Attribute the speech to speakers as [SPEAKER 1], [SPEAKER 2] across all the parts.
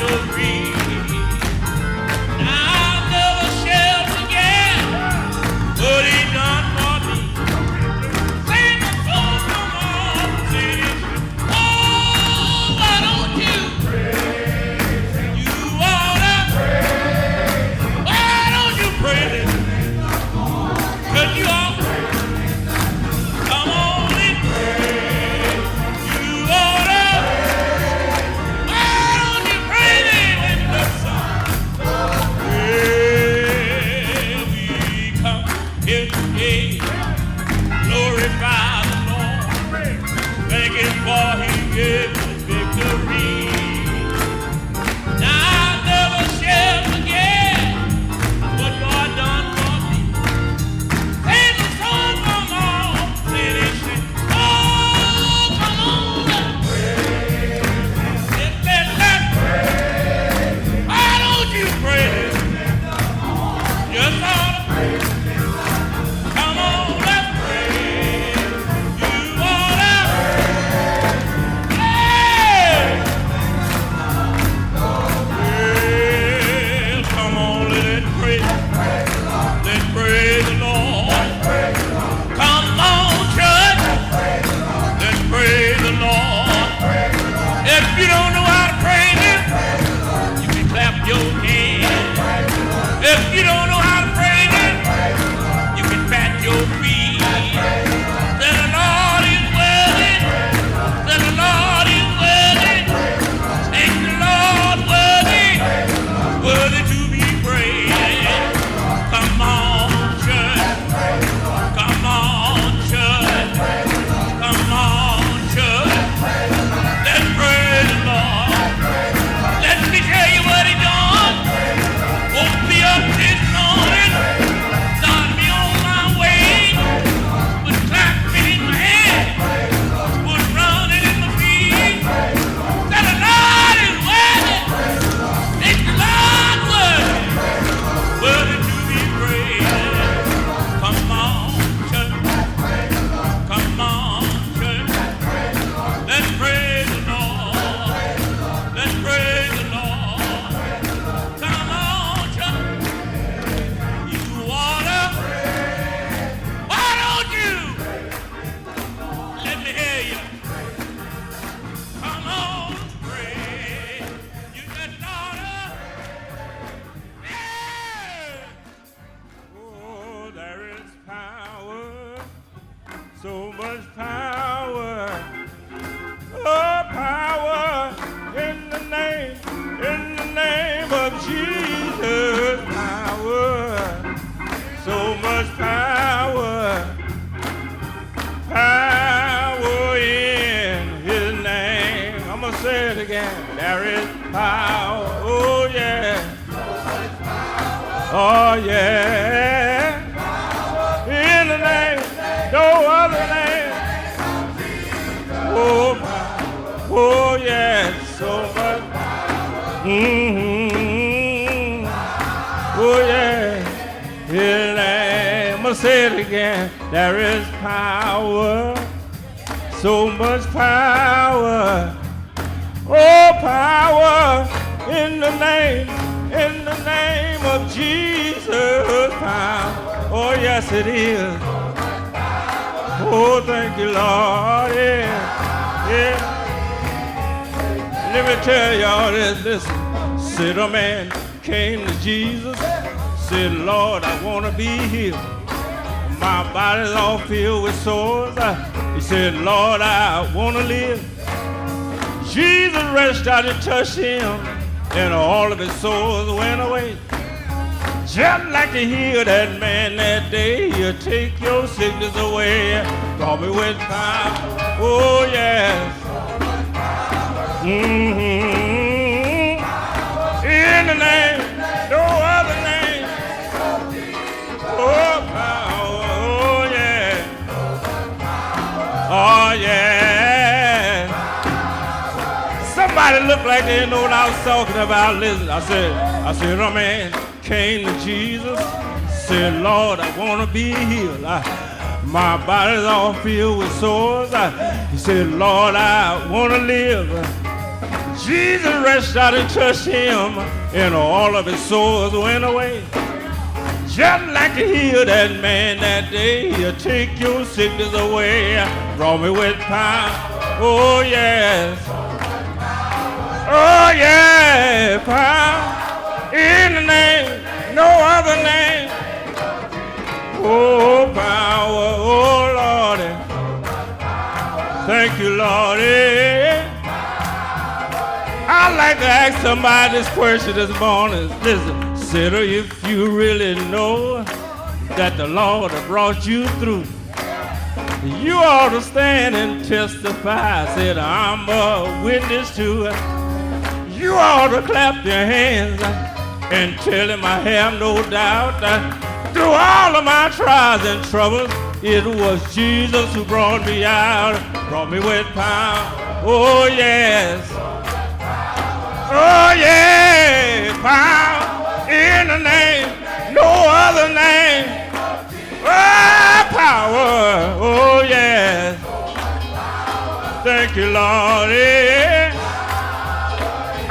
[SPEAKER 1] victory. I never shall forget what he done for me. Sing the song, come on, sing it. Oh, why don't you? You oughta. Why don't you praise him? 'Cause you ought. Come on and praise. You oughta. Why don't you praise him in the song? Well, we come here today, glorify the Lord, thank him for he gave us victory. Now I never shall forget what God done for me. Sing the song, come on, sing it, sing. Oh, come on, let's praise. Let's praise. Why don't you praise? Just ought to praise. Come on, let's praise. You oughta. Hey! Well, come on, let's praise. Let's praise the Lord. Come on, church. Let's praise the Lord. If you don't know how to praise him, you can clap your hands. If you don't know how to praise him, you can pat your feet. Then the Lord is worthy. Then the Lord is worthy. Thank the Lord worthy. Worthy to be praised. Come on, church. Come on, church. Come on, church. Let's praise the Lord. Let me tell you what he done. Woke me up this morning. Started me on my way. Put clapping in my hand. Put running in my feet. Said the Lord is worthy. Thank the Lord worthy. Worthy to be praised. Come on, church. Come on, church. Let's praise the Lord. Let's praise the Lord. Come on, church. You oughta. Why don't you? Let me hear you. Come on, praise. You just oughta. Yeah. Oh, there is power, so much power. Oh, power in the name of Jesus. Power, so much power. Power in his name. I'm gonna say it again. There is power. Oh, yeah. Oh, yeah. In the name, no other name. Oh, power. Oh, yeah, so much. Mm-hmm. Oh, yeah. In the name. I'm gonna say it again. There is power, so much power. Oh, power in the name of Jesus. Power. Oh, yes, it is. Oh, thank you, Lord. Yeah, yeah. Let me tell y'all this. Listen, said a man came to Jesus. Said, Lord, I want to be healed. My body's all filled with sores. He said, Lord, I want to live. Jesus reached out and touched him, and all of his sores went away. Just like to heal that man that day, he'll take your sickness away. Call me with power. Oh, yes. Mm-hmm. In the name, no other name. Oh, power. Oh, yeah. Oh, yeah. Somebody looked like they didn't know what I was talking about. Listen, I said, oh, man. Came to Jesus, said, Lord, I want to be healed. My body's all filled with sores. He said, Lord, I want to live. Jesus reached out and touched him, and all of his sores went away. Just like he healed that man that day, he'll take your sickness away. Draw me with power, oh yes. Oh yeah, power in the name, no other name. Oh power, oh Lordy. Thank you, Lordy. I'd like to ask somebody this question this morning. Listen, sinner, if you really know that the Lord has brought you through, you ought to stand and testify. I said, I'm a witness to it. You ought to clap your hands and tell him I have no doubt that through all of my trials and troubles, it was Jesus who brought me out, brought me with power. Oh yes. Oh yeah, power in the name, no other name. Oh, power, oh yes. Thank you, Lord.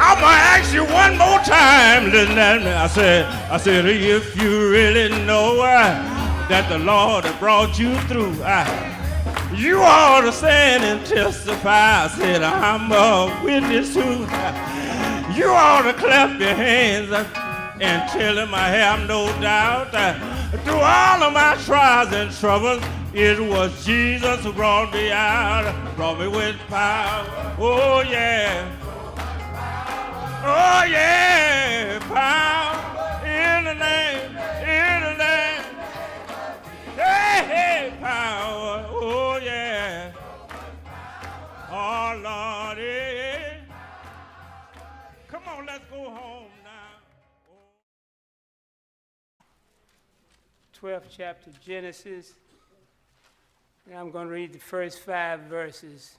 [SPEAKER 1] I'm gonna ask you one more time. Listen at me. I said, if you really know that the Lord has brought you through, you ought to stand and testify. I said, I'm a witness too. You ought to clap your hands and tell him I have no doubt that through all of my trials and troubles, it was Jesus who brought me out, brought me with power. Oh yeah. Oh yeah, power in the name, in the name. Hey, hey, power, oh yeah. Oh Lordy. Come on, let's go home now.
[SPEAKER 2] 12th chapter of Genesis, and I'm going to read the first 5 verses.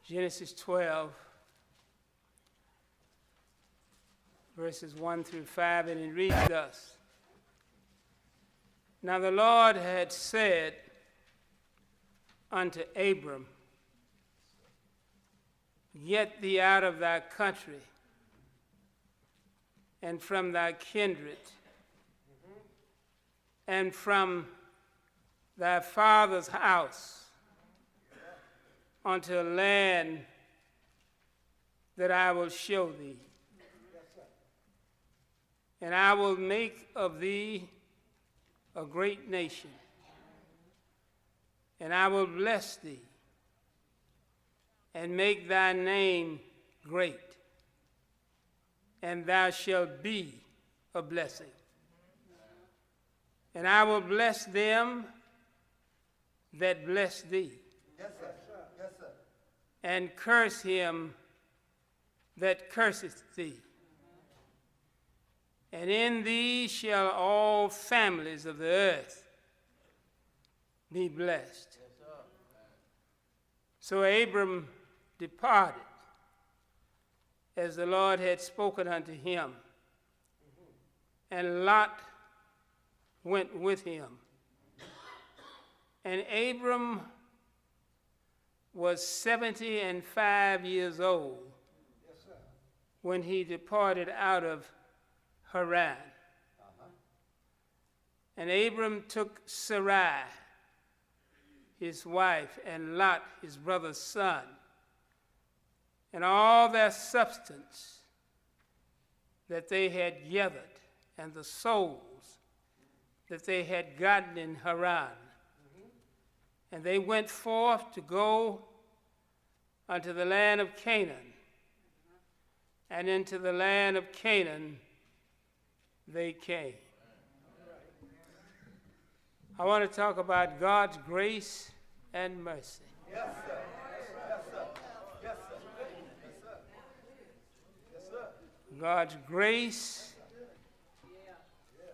[SPEAKER 2] Genesis 12, verses 1 through 5, and it reads thus. Now the Lord had said unto Abram, get thee out of thy country and from thy kindred and from thy father's house unto a land that I will show thee. And I will make of thee a great nation, and I will bless thee and make thy name great, and thou shalt be a blessing. And I will bless them that bless thee. Yes, sir. Yes, sir. And curse him that curseth thee. And in thee shall all families of the earth be blessed. Yes, sir. So Abram departed, as the Lord had spoken unto him, and Lot went with him. And Abram was 75 years old when he departed out of Haran. And Abram took Sarai, his wife, and Lot, his brother's son, and all their substance that they had gathered, and the souls that they had gotten in Haran. And they went forth to go unto the land of Canaan. And into the land of Canaan they came. I want to talk about God's grace and mercy. Yes, sir. Yes, sir. Yes, sir. Yes, sir. Yes, sir. God's grace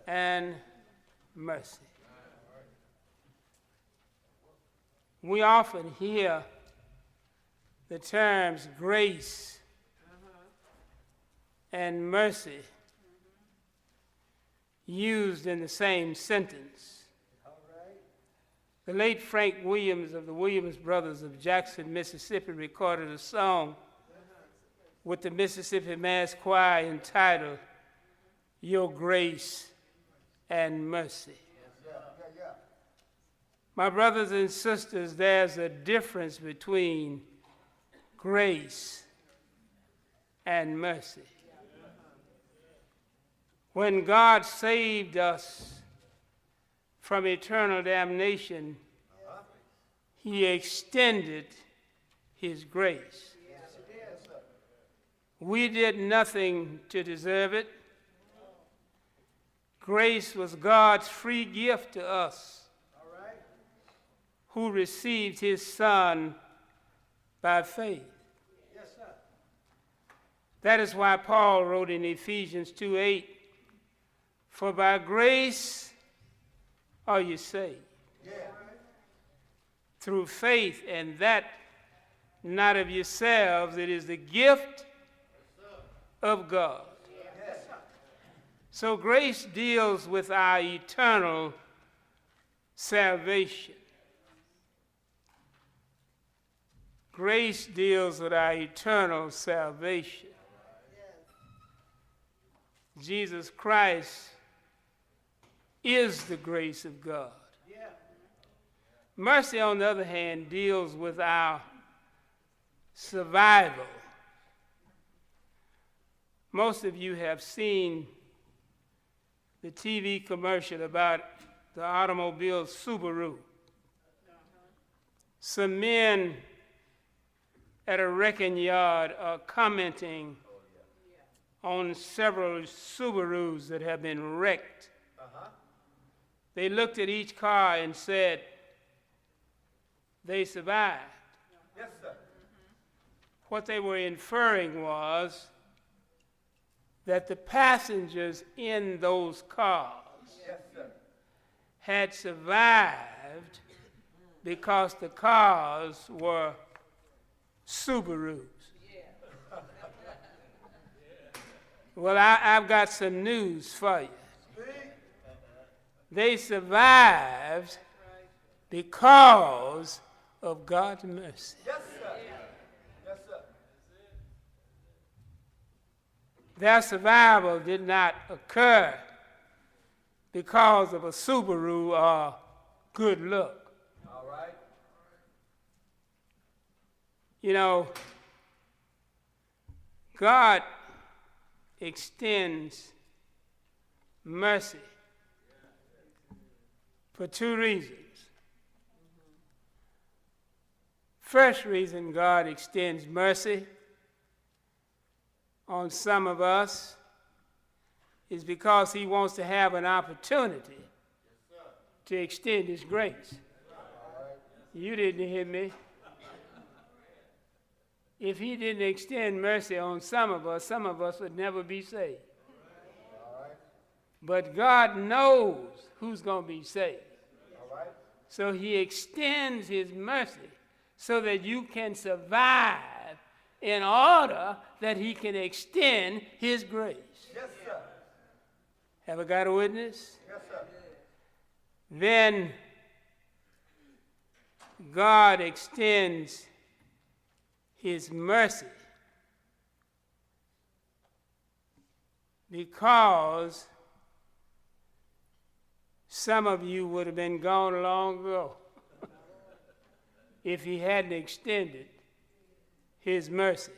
[SPEAKER 2] and mercy. We often hear the terms grace and mercy used in the same sentence. The late Frank Williams of the Williams Brothers of Jackson, Mississippi, recorded a song with the Mississippi Mass Choir entitled, Your Grace and Mercy. My brothers and sisters, there's a difference between grace and mercy. When God saved us from eternal damnation, he extended his grace. We did nothing to deserve it. Grace was God's free gift to us, who received his Son by faith. That is why Paul wrote in Ephesians 2:8, for by grace are you saved, through faith, and that not of yourselves, it is the gift of God. So grace deals with our eternal salvation. Grace deals with our eternal salvation. Jesus Christ is the grace of God. Mercy, on the other hand, deals with our survival. Most of you have seen the TV commercial about the automobile Subaru. Some men at a wrecking yard are commenting on several Subarus that have been wrecked. They looked at each car and said, they survived.
[SPEAKER 3] Yes, sir.
[SPEAKER 2] What they were inferring was that the passengers in those cars had survived because the cars were Subarus. Well, I've got some news for you. They survived because of God's mercy.
[SPEAKER 3] Yes, sir. Yes, sir.
[SPEAKER 2] Their survival did not occur because of a Subaru or good luck.
[SPEAKER 3] All right.
[SPEAKER 2] You know, God extends mercy for two reasons. First reason God extends mercy on some of us is because he wants to have an opportunity to extend his grace. You didn't hear me. If he didn't extend mercy on some of us would never be saved. But God knows who's going to be saved. So he extends his mercy so that you can survive in order that he can extend his grace.
[SPEAKER 3] Yes, sir.
[SPEAKER 2] Have I got a witness?
[SPEAKER 3] Yes, sir.
[SPEAKER 2] Then God extends his mercy because some of you would have been gone long ago if he hadn't extended his mercy.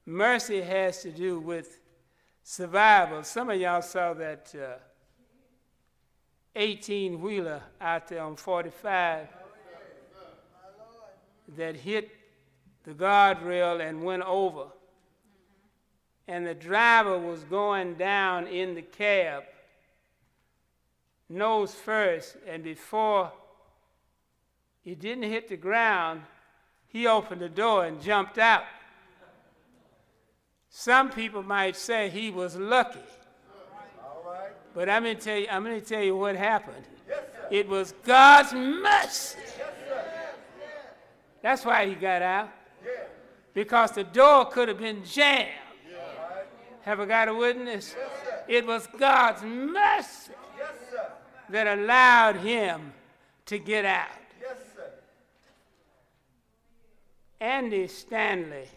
[SPEAKER 2] Mercy has to do with survival. Some of y'all saw that 18-wheeler out there on 45 that hit the guardrail and went over. And the driver was going down in the cab, nose first, and before it didn't hit the ground, he opened the door and jumped out. Some people might say he was lucky.
[SPEAKER 3] All right.
[SPEAKER 2] But I'm going to tell you what happened.
[SPEAKER 3] Yes, sir.
[SPEAKER 2] It was God's mercy.
[SPEAKER 3] Yes, sir.
[SPEAKER 2] That's why he got out.
[SPEAKER 3] Yeah.
[SPEAKER 2] Because the door could have been jammed.
[SPEAKER 3] Yeah. All right.
[SPEAKER 2] Have I got a witness?
[SPEAKER 3] Yes, sir.
[SPEAKER 2] It was God's mercy
[SPEAKER 3] Yes, sir.
[SPEAKER 2] that allowed him to get out.
[SPEAKER 3] Yes, sir.
[SPEAKER 2] Andy Stanley,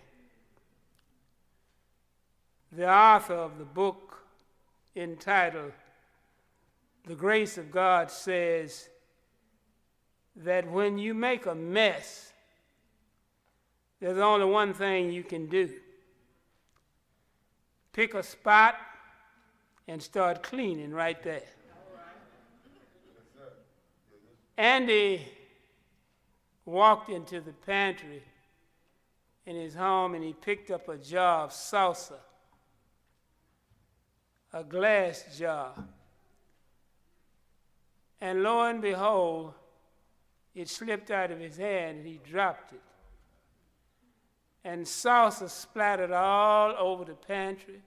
[SPEAKER 2] the author of the book entitled The Grace of God, says that when you make a mess, there's only one thing you can do. Pick a spot and start cleaning right there. Andy walked into the pantry in his home and he picked up a jar of salsa, a glass jar. And lo and behold, it slipped out of his hand and he dropped it. And salsa splattered all over the pantry,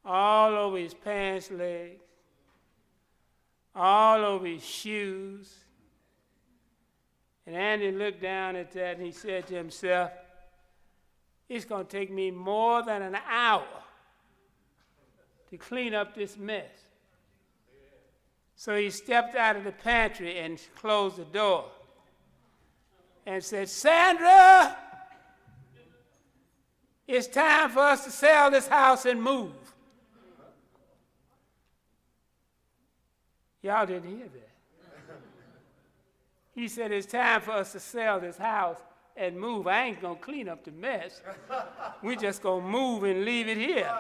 [SPEAKER 2] all over his pants legs, all over his shoes. And Andy looked down at that and he said to himself, it's going to take me more than an hour to clean up this mess. So he stepped out of the pantry and closed the door and said, Sandra, it's time for us to sell this house and move. Y'all didn't hear that. He said, it's time for us to sell this house and move. I ain't going to clean up the mess. We're just going to move and leave it here.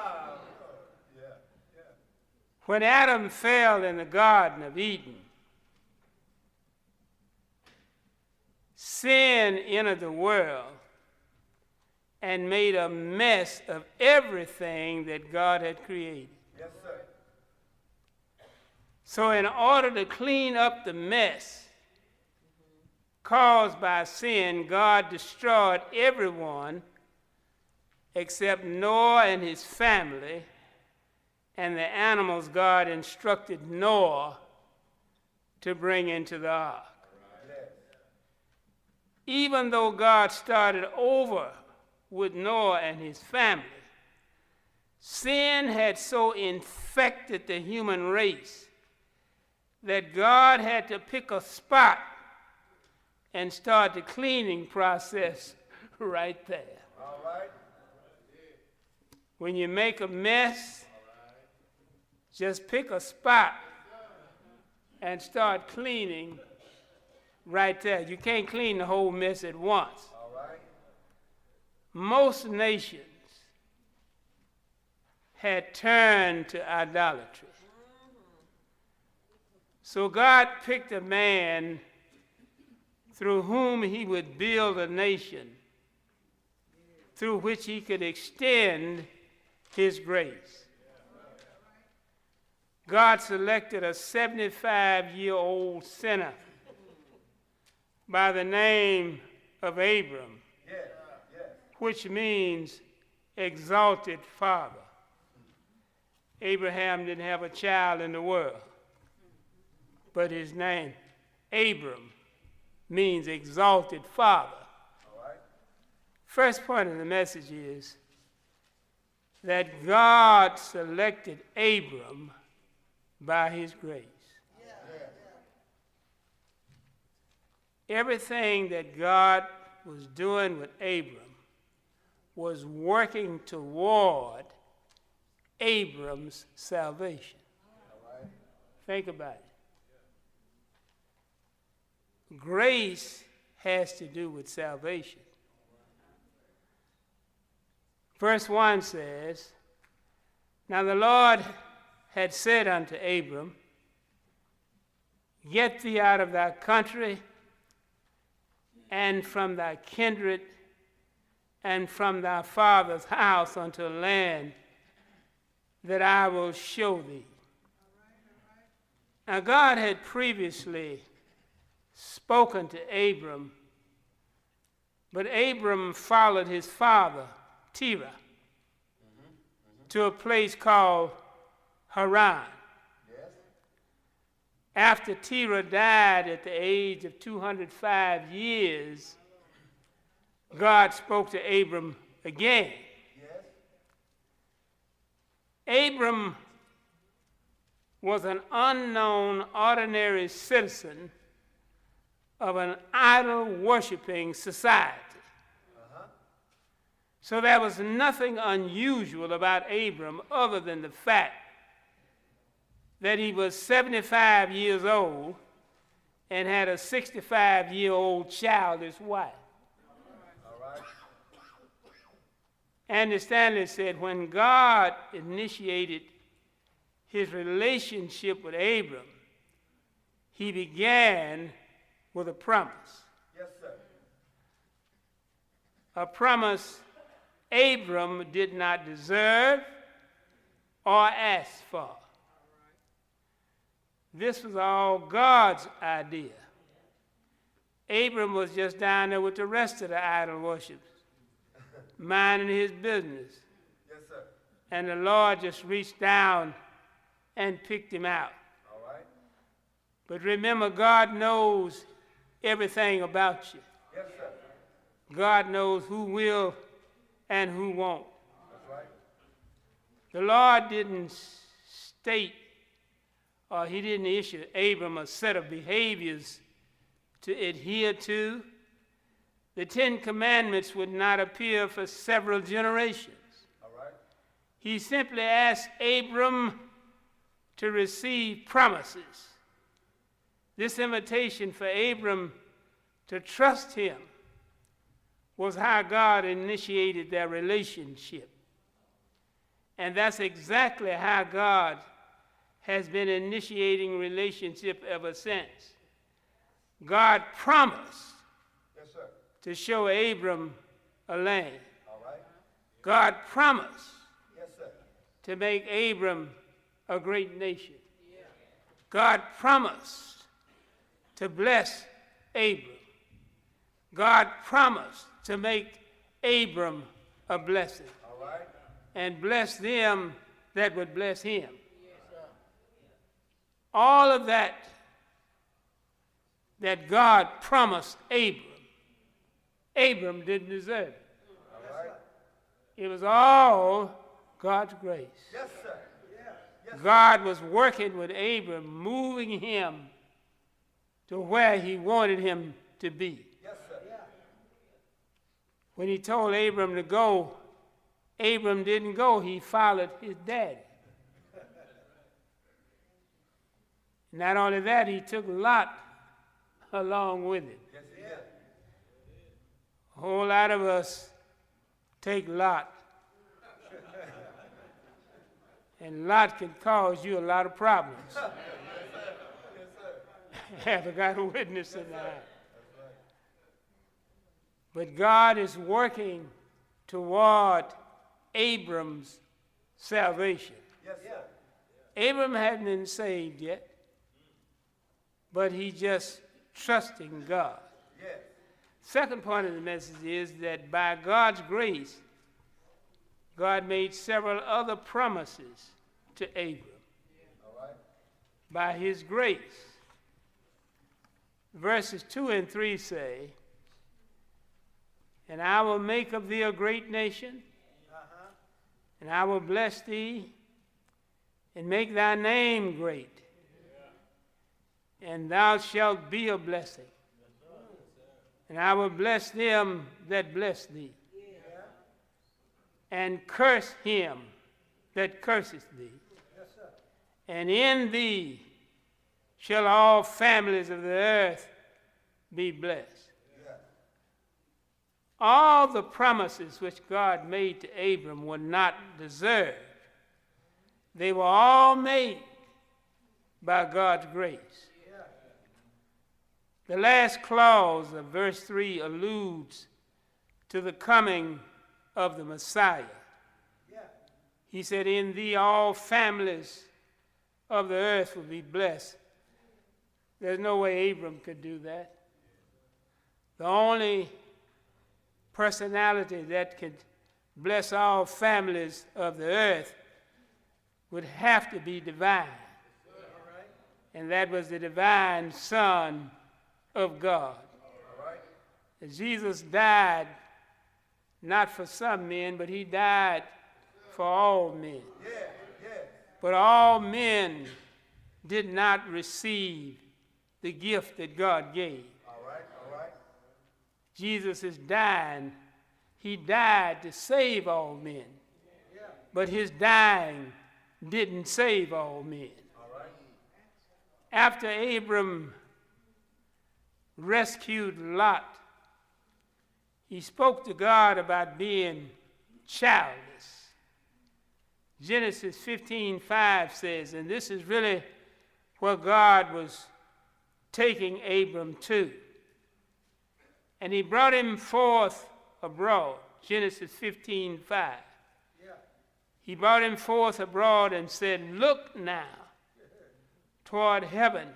[SPEAKER 2] When Adam fell in the Garden of Eden, sin entered the world and made a mess of everything that God had created.
[SPEAKER 3] Yes, sir.
[SPEAKER 2] So in order to clean up the mess caused by sin, God destroyed everyone except Noah and his family and the animals God instructed Noah to bring into the ark. Even though God started over with Noah and his family, sin had so infected the human race that God had to pick a spot and start the cleaning process right there.
[SPEAKER 3] All right.
[SPEAKER 2] When you make a mess, just pick a spot and start cleaning right there. You can't clean the whole mess at once.
[SPEAKER 3] All right.
[SPEAKER 2] Most nations had turned to idolatry. So God picked a man through whom he would build a nation through which he could extend his grace. God selected a 75-year-old sinner by the name of Abram, which means exalted father. Abraham didn't have a child in the world, but his name, Abram, means exalted father.
[SPEAKER 3] All right.
[SPEAKER 2] First point of the message is that God selected Abram by his grace. Everything that God was doing with Abram was working toward Abram's salvation. Think about it. Grace has to do with salvation. Verse 1 says, Now the Lord had said unto Abram, Get thee out of thy country, and from thy kindred, and from thy father's house unto a land that I will show thee. Now God had previously spoken to Abram, but Abram followed his father, Terah, to a place called Haran.
[SPEAKER 3] Yes.
[SPEAKER 2] After Terah died at the age of 205 years, God spoke to Abram again.
[SPEAKER 3] Yes.
[SPEAKER 2] Abram was an unknown, ordinary citizen of an idol-worshiping society. So there was nothing unusual about Abram other than the fact that he was 75 years old and had a 65-year-old childless wife.
[SPEAKER 3] All right.
[SPEAKER 2] Andy Stanley said, when God initiated his relationship with Abram, he began with a promise.
[SPEAKER 3] Yes, sir.
[SPEAKER 2] A promise Abram did not deserve or ask for. This was all God's idea. Abram was just down there with the rest of the idol worshipers, minding his business.
[SPEAKER 3] Yes, sir.
[SPEAKER 2] And the Lord just reached down and picked him out.
[SPEAKER 3] All right.
[SPEAKER 2] But remember, God knows everything about you.
[SPEAKER 3] Yes, sir.
[SPEAKER 2] God knows who will and who won't.
[SPEAKER 3] That's right.
[SPEAKER 2] The Lord didn't state or he didn't issue Abram a set of behaviors to adhere to. The Ten Commandments would not appear for several generations.
[SPEAKER 3] All right.
[SPEAKER 2] He simply asked Abram to receive promises. This invitation for Abram to trust him was how God initiated their relationship. And that's exactly how God has been initiating relationship ever since. God promised
[SPEAKER 3] Yes, sir.
[SPEAKER 2] to show Abram a land.
[SPEAKER 3] All right.
[SPEAKER 2] God promised
[SPEAKER 3] Yes, sir.
[SPEAKER 2] to make Abram a great nation. God promised to bless Abram. God promised to make Abram a blessing
[SPEAKER 3] All right.
[SPEAKER 2] and bless them that would bless him. All of that God promised Abram didn't deserve it.
[SPEAKER 3] All right.
[SPEAKER 2] It was all God's grace.
[SPEAKER 3] Yes, sir. Yes,
[SPEAKER 2] God was working with Abram, moving him to where he wanted him to be.
[SPEAKER 3] yes, sir.
[SPEAKER 2] When he told Abram to go, Abram didn't go, he followed his daddy. Not only that, he took Lot along with him.
[SPEAKER 3] Yes, he did.
[SPEAKER 2] A whole lot of us take Lot. And Lot can cause you a lot of problems. Have I got a witness in the house? But God is working toward Abram's salvation.
[SPEAKER 3] Yes, sir.
[SPEAKER 2] Abram hadn't been saved yet, but he just trusting God.
[SPEAKER 3] Yes.
[SPEAKER 2] Second part of the message is that by God's grace, God made several other promises to Abram.
[SPEAKER 3] All right.
[SPEAKER 2] By his grace. Verses 2 and 3 say, and I will make of thee a great nation, and I will bless thee, and make thy name great, and thou shalt be a blessing. And I will bless them that bless thee, and curse him that curseth thee. And in thee shall all families of the earth be blessed. All the promises which God made to Abram were not deserved. They were all made by God's grace. The last clause of verse 3 alludes to the coming of the Messiah. He said, in thee all families of the earth will be blessed. There's no way Abram could do that. The only personality that could bless all families of the earth would have to be divine. And that was the divine Son of God. Jesus died not for some men, but he died for all men. But all men did not receive the gift that God gave.
[SPEAKER 3] All right, all right.
[SPEAKER 2] Jesus is dying. He died to save all men. But his dying didn't save all men.
[SPEAKER 3] All right.
[SPEAKER 2] After Abram rescued Lot, he spoke to God about being childless. Genesis 15:5 says, and this is really where God was taking Abram to. And he brought him forth abroad. Genesis 15:5. He brought him forth abroad and said, look now toward heaven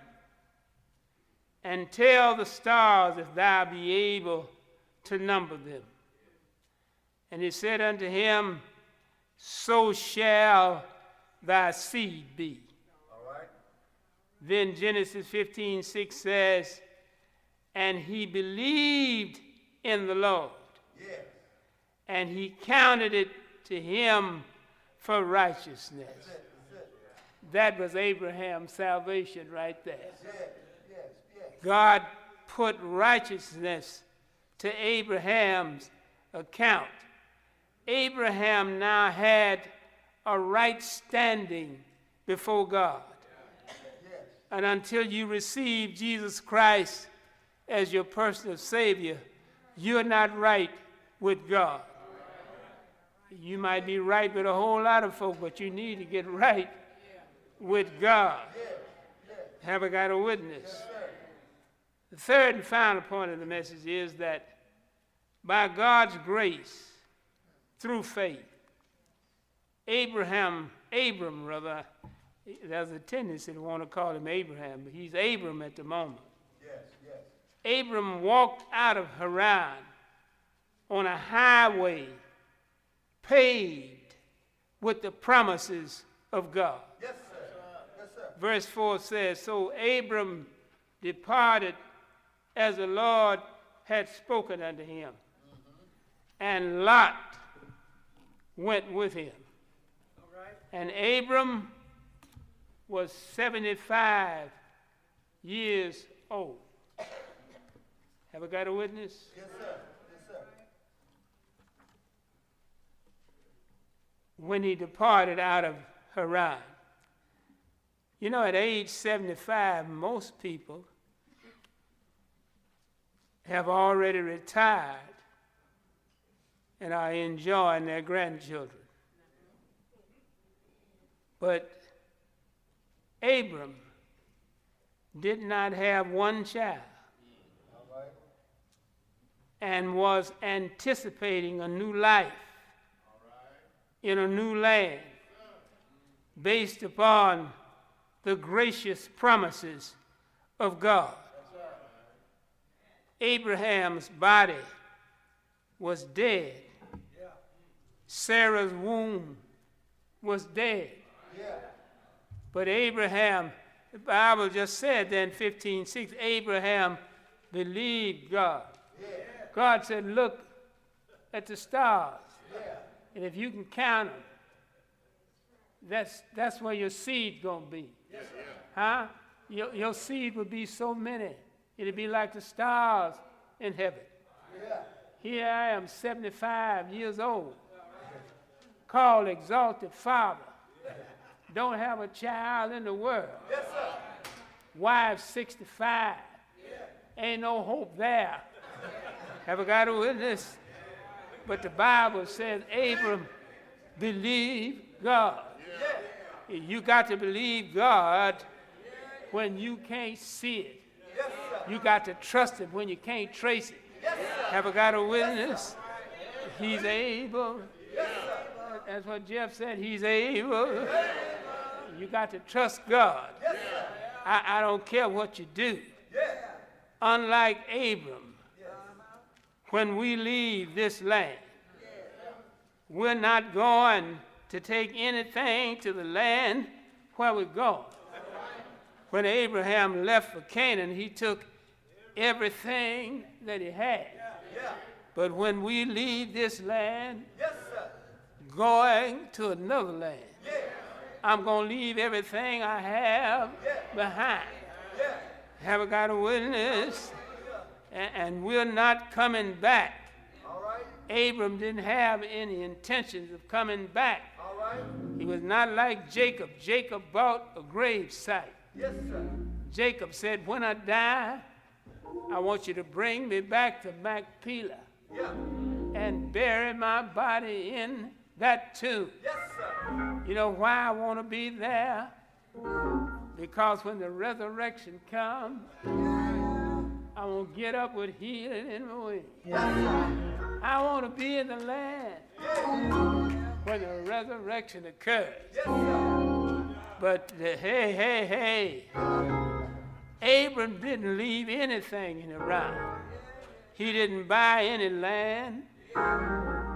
[SPEAKER 2] and tell the stars if thou be able to number them. And he said unto him, so shall thy seed be.
[SPEAKER 3] All right.
[SPEAKER 2] Then Genesis 15:6 says, and he believed in the Lord,
[SPEAKER 3] Yes.
[SPEAKER 2] and he counted it to him for righteousness.
[SPEAKER 3] That's it.
[SPEAKER 2] That was Abraham's salvation right there.
[SPEAKER 3] Yes, yes, yes.
[SPEAKER 2] God put righteousness to Abraham's account. Abraham now had a right standing before God.
[SPEAKER 3] Yes.
[SPEAKER 2] And until you receive Jesus Christ as your personal Savior, you're not right with God. You might be right with a whole lot of folk, but you need to get right with God. Have I got a witness? The third and final point of the message is that by God's grace, through faith, Abram, there's a tendency to want to call him Abraham, but he's Abram at the moment.
[SPEAKER 3] Yes, yes.
[SPEAKER 2] Abram walked out of Haran on a highway paved with the promises of God.
[SPEAKER 3] Yes, sir. Yes, sir.
[SPEAKER 2] Verse 4 says, so Abram departed as the Lord had spoken unto him, and Lot went with him.
[SPEAKER 3] All right.
[SPEAKER 2] And Abram was 75 years old. Have I got a witness?
[SPEAKER 3] Yes, sir. Yes, sir.
[SPEAKER 2] When he departed out of Haran. You know, at age 75, most people have already retired and are enjoying their grandchildren. But Abram did not have one child
[SPEAKER 3] All right.
[SPEAKER 2] and was anticipating a new life in a new land based upon the gracious promises of God. Abraham's body was dead. Sarah's womb was dead.
[SPEAKER 3] Yeah.
[SPEAKER 2] But Abraham, the Bible just said then, 15:6, Abraham believed God.
[SPEAKER 3] Yeah.
[SPEAKER 2] God said, look at the stars.
[SPEAKER 3] Yeah.
[SPEAKER 2] And if you can count them, that's where your seed going to be.
[SPEAKER 3] Yes, sir.
[SPEAKER 2] Huh? Your seed would be so many. It'd be like the stars in heaven.
[SPEAKER 3] Yeah.
[SPEAKER 2] Here I am, 75 years old, called exalted father. Don't have a child in the world.
[SPEAKER 3] Yes, sir.
[SPEAKER 2] Wife 65. Ain't no hope there. Have I got a witness? But the Bible says Abram believed God. You got to believe God when you can't see it.
[SPEAKER 3] Yes, sir.
[SPEAKER 2] You got to trust him when you can't trace it.
[SPEAKER 3] Yes, sir.
[SPEAKER 2] Have I got a witness? He's able.
[SPEAKER 3] Yes, sir.
[SPEAKER 2] That's what Jeff said. He's able. You got to trust God.
[SPEAKER 3] Yes, sir.
[SPEAKER 2] I don't care what you do.
[SPEAKER 3] Yeah.
[SPEAKER 2] Unlike Abram, when we leave this land, we're not going to take anything to the land where we're going. When Abraham left for Canaan, he took everything that he had.
[SPEAKER 3] Yeah.
[SPEAKER 2] But when we leave this land,
[SPEAKER 3] Yes, sir.
[SPEAKER 2] going to another land,
[SPEAKER 3] Yeah.
[SPEAKER 2] I'm going to leave everything I have behind. Have I got a witness? And we're not coming back.
[SPEAKER 3] All right.
[SPEAKER 2] Abram didn't have any intentions of coming back.
[SPEAKER 3] All right.
[SPEAKER 2] He was not like Jacob. Jacob bought a grave site.
[SPEAKER 3] Yes, sir.
[SPEAKER 2] Jacob said, when I die, I want you to bring me back to Machpelah
[SPEAKER 3] Yeah.
[SPEAKER 2] and bury my body in that tomb.
[SPEAKER 3] Yes, sir.
[SPEAKER 2] You know why I want to be there? Because when the resurrection comes, I won't get up with healing in my wings.
[SPEAKER 3] Yes, sir.
[SPEAKER 2] I want to be in the land when the resurrection occurs.
[SPEAKER 3] Yes, sir.
[SPEAKER 2] But hey, Abram didn't leave anything in Iran. He didn't buy any land.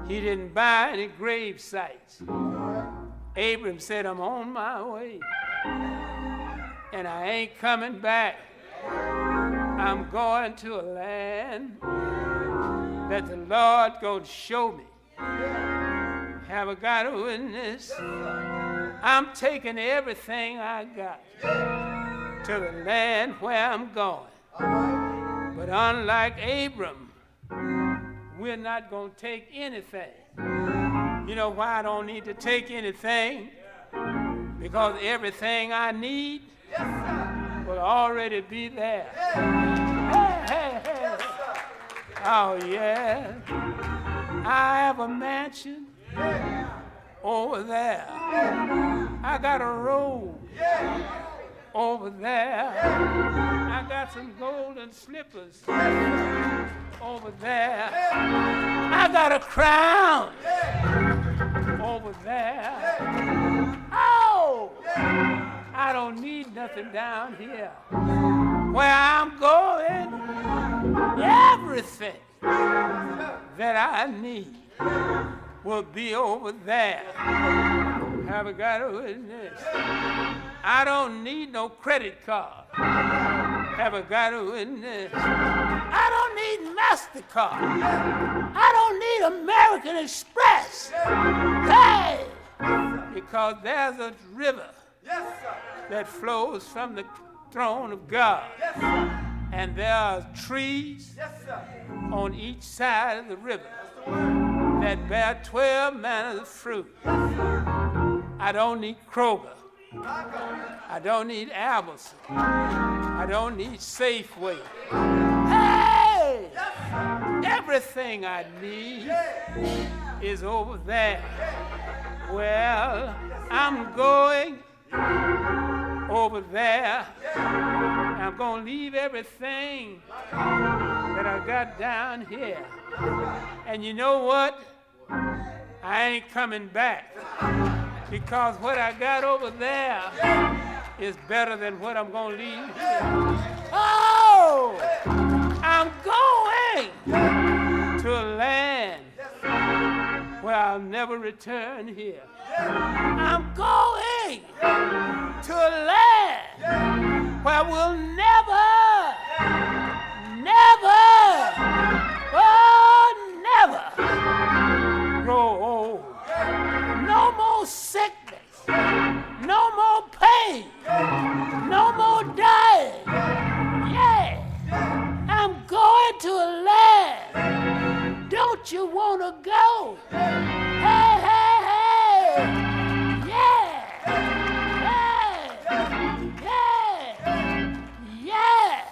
[SPEAKER 2] He didn't buy any grave sites. Abram said, I'm on my way, and I ain't coming back. I'm going to a land that the Lord going to show me. Have I got a witness? I'm taking everything I got to the land where I'm going. But unlike Abram, we're not going to take anything. You know why I don't need to take anything? Because everything I need will already be there. Hey. Oh, yeah. I have a mansion over there. I got a road over there. I got some golden slippers over there. I got a crown over there. Oh, I don't need nothing down here. Where I'm going, everything that I need will be over there. Have I got a witness? I don't need no credit card. Have I got a witness? I don't need MasterCard. I don't need American Express. Hey! Because there's a river that flows from the throne of God. And there are trees on each side of the river that bear 12 manners of fruit. I don't need Kroger. I don't need Albertson. I don't need Safeway. Hey! Everything I need is over there. Well, I'm going over there. I'm going to leave everything that I got down here. And you know what? I ain't coming back. Because what I got over there is better than what I'm going to leave here. Oh! I'm going to a land where I'll never return here. I'm going to a land where we'll never grow old. No more sickness, no more pain, no more dying. Yeah, I'm going to a land. Don't you want to go? Hey, yeah,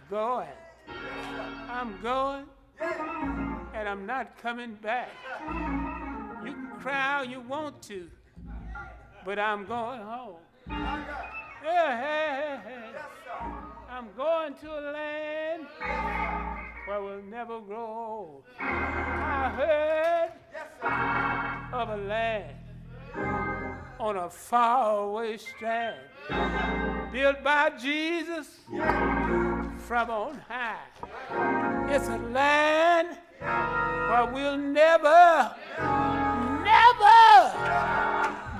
[SPEAKER 2] going. I'm going, and I'm not coming back. You can cry all you want to, but I'm going home. Hey. I'm going to a land where we'll never grow old. I heard of a land on a faraway strand built by Jesus from on high. It's a land where we'll never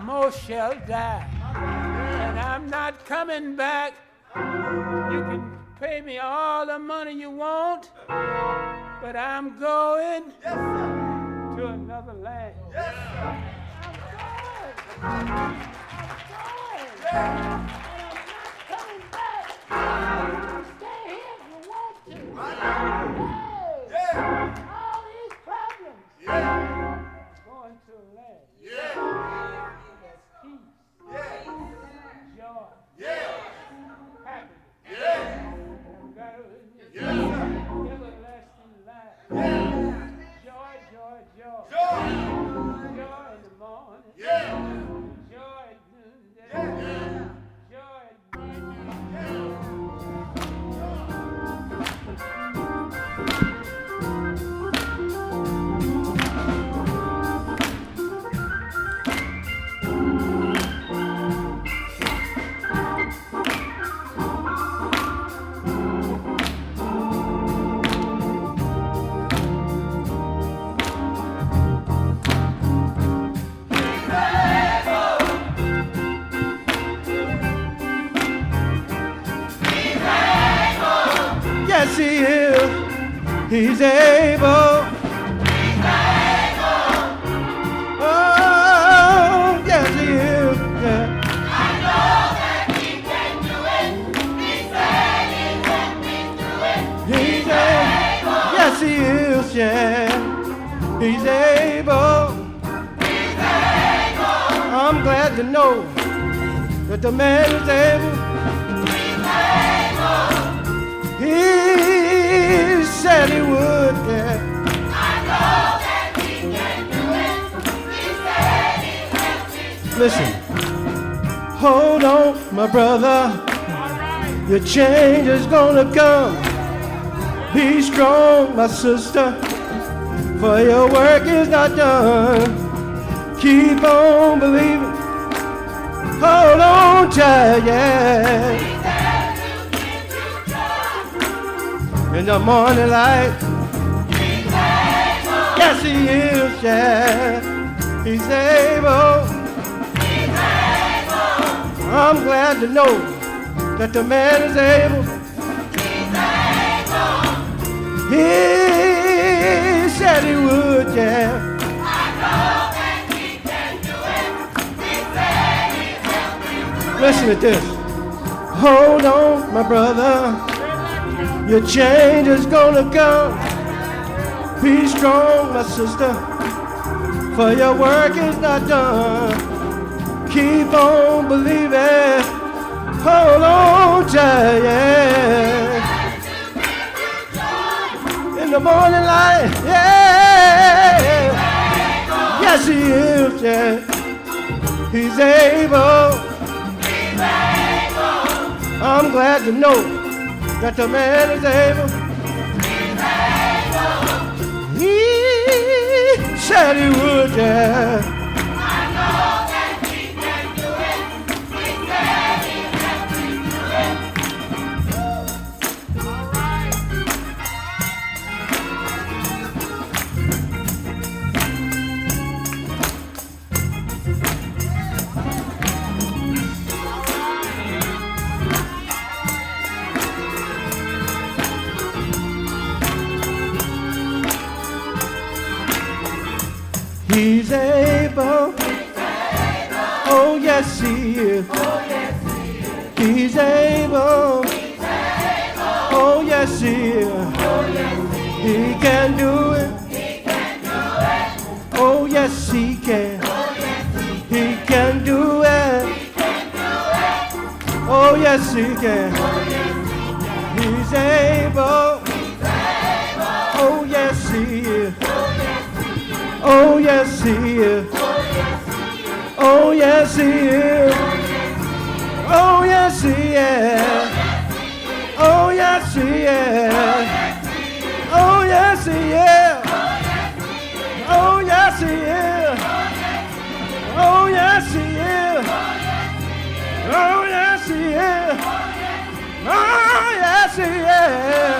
[SPEAKER 2] more shall die. And I'm not coming back. You can pay me all the money you want, but I'm going to another land. I'm going.
[SPEAKER 4] Yes, he is. He's able. Oh, yes, he is. Yeah. He's able. Yes, he is. Yeah. He's able. I'm glad to know that the man is able. He said he would, yeah.
[SPEAKER 5] I know that he can do it. He said he helped me.
[SPEAKER 4] Listen, hold on, my brother. Your change is gonna come. Be strong, my sister, for your work is not done. Keep on believing. Hold on, child, yeah. In the morning light, yes, he is, yeah. He's able. I'm glad to know that the man is able. He said he would, yeah.
[SPEAKER 5] I know that he can do it. He said he helped me.
[SPEAKER 4] Listen to this. Hold on, my brother. Your change is gonna come. Be strong, my sister, for your work is not done. Keep on believing. Hold on, child, yeah. In the morning light, yeah. Yes, he is, yeah. He's able. I'm glad to know that the man is able. He said he would, yeah.
[SPEAKER 5] I know that he can do it. He said he helped me do it. All right.
[SPEAKER 4] He's able. Oh, yes, he is. He's able. Oh, yes, he is. He can do it. Oh, yes, he can. He can do it. Oh, yes, he can. He's able. Oh, yes, he is. Oh, yes, he is. Oh, yes, he is. Oh, yes, he is. Oh, yes, he is. Oh, yes, he is. Oh, yes, he is. Oh, yes, he is. Oh, yes, he is. Oh, yes, he is.